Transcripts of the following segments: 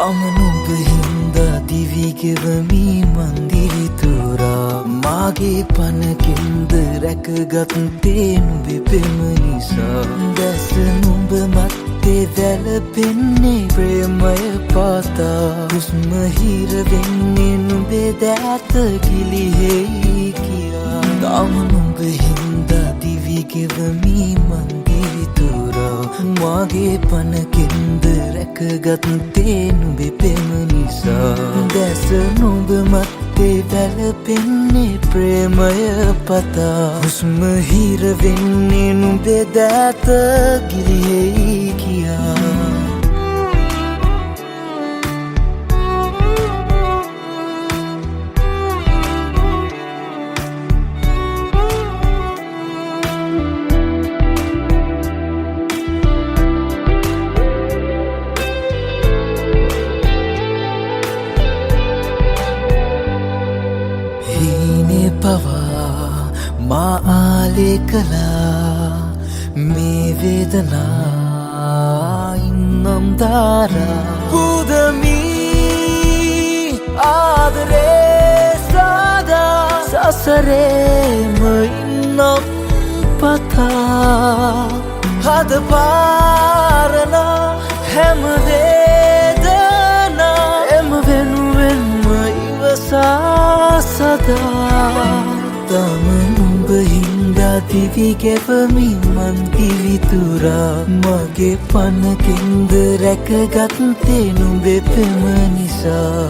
තාමනුඹ හින්දා දිවිගෙවමි මන්දිරි තුරා මාගේ පනකින්ද රැකගත්තේ නුඹේ පෙම නිසා දැස නුඹ මත්තේ වැළපෙන්නේ ප්‍රේමය පාතා හුස්ම හිර වෙන්නේ නුඹේ දෑත ගිලිහෙයි කියා තාමනුඹ හින්දා දිවිගෙවමි මන්දිරි තුරා මාගේ පනකින්ද රැකගත්තේ නුඹේ පෙම නිසා දැස නුඹ මත්තේ වැළපෙන්නේ ප්‍රේමය පතා හුස්ම හිර වෙන්නේ නුඹේ දෑත ගිලිහෙයි කියා පවා මා ආලේ කළා මේ වේදනා ඉන්නම් දාරා පුදමී ආදරේ සාදා සසරේම ඉන්නම් පතා හද පාරනා හැම වේදනා එම වෙනුවෙන්ම ඉවසා සදා තම නුඹ හින්දා දිවිගෙවමි මන් දිවි තුරා මගේ පනකින්ද රැකගත්තේ නුඹේ පෙම නිසා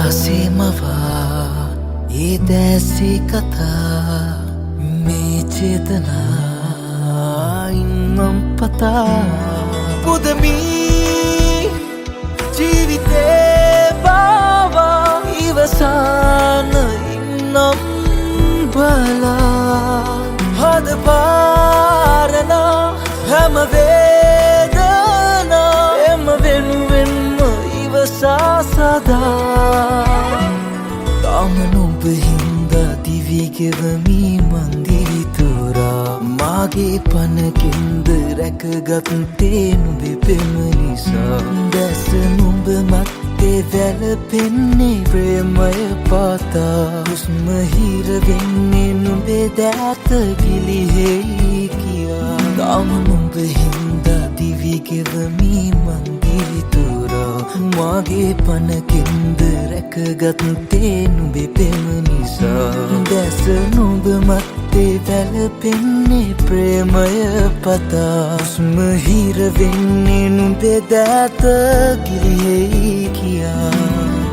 රහසේ මවා ඒ දැසේ කතා මේ චේතනා ඉන්නම් පතා පුදමී ජීවිතේ බවා ඉවසන ඉන්නම් බලා හද පාරනා හැම වේදනා එම වෙනුවෙන්ම ඉවසා සදා තාම නුඹ හින්දා දිවිගෙවමි මන්දිරි තුරා මාගේ පනකින්ද රැකගත්තේ නුඹේ පෙම නිසා දැස නුඹ මත්තේ වැළපෙන්නේ ප්‍රේමය පාතා හුස්ම හිර වෙන්නේ නුඹේ දෑත ගිලිහෙයි කියා තාම නුඹ හින්දා දිවිගෙවමි මන්දිරි තුරා මාගේ පනකින්ද රැකගත්තේ නුඹේ පෙම නිසා දැස නුඹ මත්තේ වැළපෙන්නේ ප්‍රේමය පතා හුස්ම හිර වෙන්නේ නුඹේ දෑත ගිලිහෙයි කියා